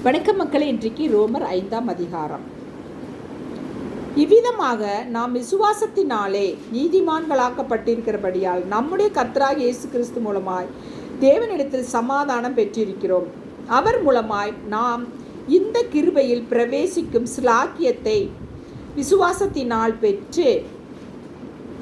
வணக்கம் மக்களே. இன்றைக்கு ரோமர் 5ஆம் அதிகாரம். இவ்விதமாக நாம் விசுவாசத்தினாலே நீதிமான்களாக்கப்பட்டிருக்கிறபடியால் நம்முடைய கர்த்தராகிய இயேசு கிறிஸ்து மூலமாய் தேவனிடத்தில் சமாதானம் பெற்றிருக்கிறோம். அவர் மூலமாய் நாம் இந்த கிருபையில் பிரவேசிக்கும் சிலாக்கியத்தை விசுவாசத்தினால் பெற்று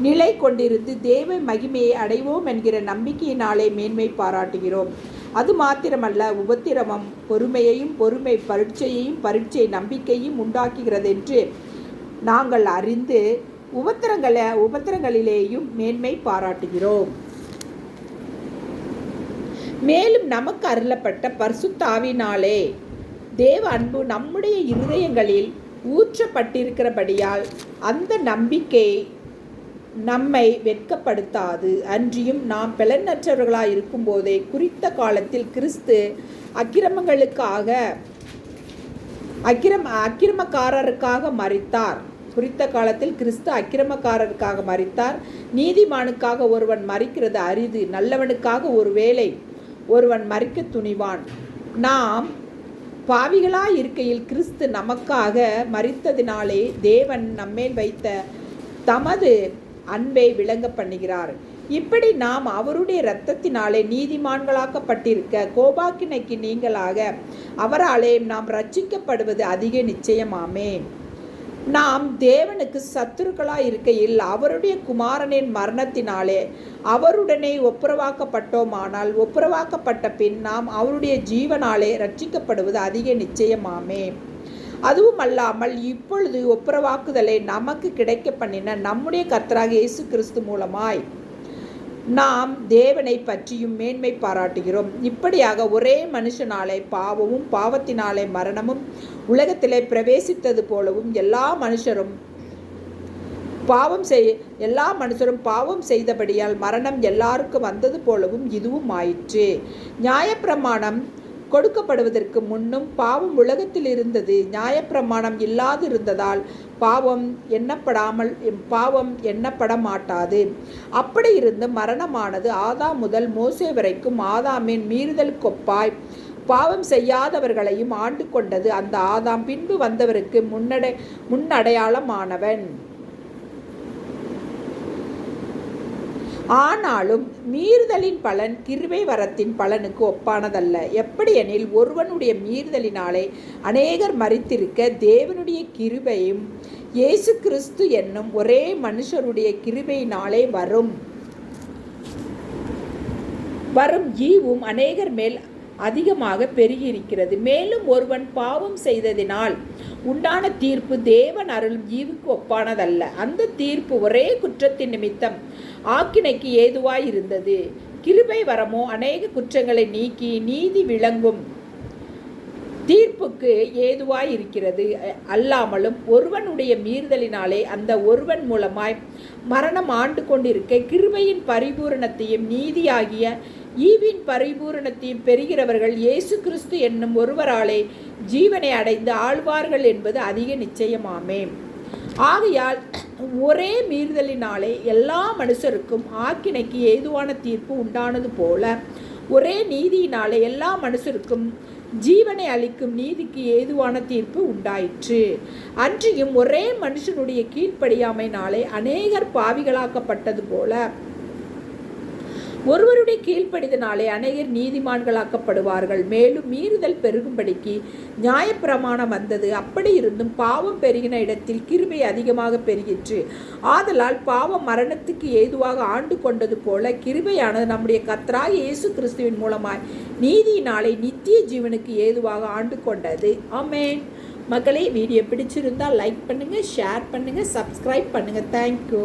நிலை கொண்டிருந்து தேவ மகிமையை அடைவோம் என்கிற நம்பிக்கையினாலே மேன்மை பாராட்டுகிறோம். அது மாத்திரமல்ல, உபத்திரவம் பொறுமையையும், பொறுமை பரீட்சையையும், பரீட்சை நம்பிக்கையும் உண்டாக்குகிறதென்று நாங்கள் அறிந்து உபத்திரங்களிலேயும் மேன்மை பாராட்டுகிறோம். மேலும் நமக்கு அருளப்பட்ட பரிசுத்த ஆவியினாலே தேவ அன்பு நம்முடைய இருதயங்களில் ஊற்றப்பட்டிருக்கிறபடியால் அந்த நம்பிக்கை நம்மை வெட்கப்படுத்தாது. அன்றியும் நாம் பலனற்றவர்களாய் இருக்கும்போதே குறித்த காலத்தில் கிறிஸ்து அக்கிரமக்காரருக்காக மரித்தார். குறித்த காலத்தில் கிறிஸ்து அக்கிரமக்காரருக்காக மரித்தார். நீதிமானுக்காக ஒருவன் மரிக்கிறது அரிது, நல்லவனுக்காக ஒருவேளை ஒருவன் மரிக்க துணிவான். நாம் பாவிகளாய் இருக்கையில் கிறிஸ்து நமக்காக மரித்ததினாலே தேவன் நம்மேல் வைத்த தமது அன்பை விளங்க பண்ணுகிறார். இப்படி நாம் அவருடைய இரத்தத்தினாலே நீதிமான்களாக்கப்பட்டிருக்க கோபாக்கினைக்கு நீங்களாக அவராலே நாம் ரட்சிக்கப்படுவது அதிக நிச்சயமாமே. நாம் தேவனுக்கு சத்துருக்களாய் இருக்கையில் அவருடைய குமாரனின் மரணத்தினாலே அவருடனே ஒப்புரவாக்கப்பட்டோமானால் ஒப்புரவாக்கப்பட்ட பின் நாம் அவருடைய ஜீவனாலே ரட்சிக்கப்படுவது அதிக நிச்சயமாமே. அதுவும் அல்லாமல் இப்பொழுது ஒப்புரவாக்குதலை நமக்கு கிடைக்க பண்ணின நம்முடைய கர்த்தராகிய இயேசு கிறிஸ்து மூலமாய் நாம் தேவனை பற்றியும் மேன்மை பாராட்டுகிறோம். இப்படியாக ஒரே மனுஷனாலே பாவமும் பாவத்தினாலே மரணமும் உலகத்திலே பிரவேசித்தது போலவும் எல்லா மனுஷரும் பாவம் செய்தபடியால் மரணம் எல்லாருக்கும் வந்தது போலவும் இதுவும் ஆயிற்று. நியாயப்பிரமாணம் கொடுக்கப்படுவதற்கு முன்னும் பாவம் உலகத்தில் இருந்தது. நியாயப்பிரமாணம் இல்லாதிருந்ததால் பாவம் எண்ணப்பட மாட்டாது. அப்படி இருந்து மரணமானது ஆதாம் முதல் மோசே வரைக்கும் ஆதாமின் மீறுதல் கொப்பாய் பாவம் செய்யாதவர்களையும் ஆண்டு கொண்டது. அந்த ஆதாம் பின்பு வந்தவருக்கு முன்னடையாளமானவன். ஆனாலும் மீறுதலின் பலன் கிருபை வரத்தின் பலனுக்கு ஒப்பானதல்ல. எப்படியெனில் ஒருவனுடைய மீறுதலினாலே அநேகர் மரித்திருக்க தேவனுடைய கிருபையும் இயேசு கிறிஸ்து என்னும் ஒரே மனுஷருடைய கிருபையினாலே வரும் ஈவும் அநேகர் மேல் அதிகமாக பெருகியிருக்கிறது. மேலும் ஒருவன் பாவம் செய்ததினால் உண்டான தீர்ப்பு தேவன் அருளும் ஈவுக்கு ஒப்பானதல்ல. அந்த தீர்ப்பு ஒரே குற்றத்தின் நிமித்தம் ஆக்கினைக்கு ஏதுவாய் இருந்தது. கிருபை வரமோ அநேக குற்றங்களை நீக்கி நீதி விளங்கும் தீர்ப்புக்கு ஏதுவாய் இருக்கிறது. அல்லாமலும் ஒருவனுடைய மீறுதலினாலே அந்த ஒருவன் மூலமாய் மரணம் ஆண்டு கொண்டிருக்க கிருபையின் பரிபூரணத்தையும் நீதியாகிய ஈவின் பரிபூரணத்தையும் பெறுகிறவர்கள் இயேசு கிறிஸ்து என்னும் ஒருவராலே ஜீவனை அடைந்து ஆழ்வார்கள் என்பது அதிக நிச்சயமாமே. ஆகையால் ஒரே மீறுதலினாலே எல்லா மனுஷருக்கும் ஆக்கினைக்கு ஏதுவான தீர்ப்பு உண்டானது போல ஒரே நீதியினாலே எல்லா மனுஷருக்கும் ஜீவனை அளிக்கும் நீதிக்கு ஏதுவான தீர்ப்பு உண்டாயிற்று. அன்றியும் ஒரே மனுஷனுடைய கீழ்ப்படியாமையினாலே அநேகர் பாவிகளாக்கப்பட்டது போல ஒருவருடைய கீழ்ப்படிதனாலே அநேகர் நீதிமான்களாக்கப்படுவார்கள். மேலும் மீறுதல் பெருகும்படிக்கு நியாயப்பிரமாணம் வந்தது. அப்படி இருந்தும் பாவம் பெருகின இடத்தில் கிருபை அதிகமாக பெருகிற்று. ஆதலால் பாவம் மரணத்துக்கு ஏதுவாக ஆண்டு கொண்டது போல கிருபையானது நம்முடைய கர்த்தராகிய இயேசு கிறிஸ்துவின் மூலமாய் நீதியினாலே நித்திய ஜீவனுக்கு ஏதுவாக ஆண்டு கொண்டது. ஆமென். மக்களே, வீடியோ பிடிச்சிருந்தால் லைக் பண்ணுங்கள், ஷேர் பண்ணுங்கள், சப்ஸ்கிரைப் பண்ணுங்கள். தேங்க்யூ.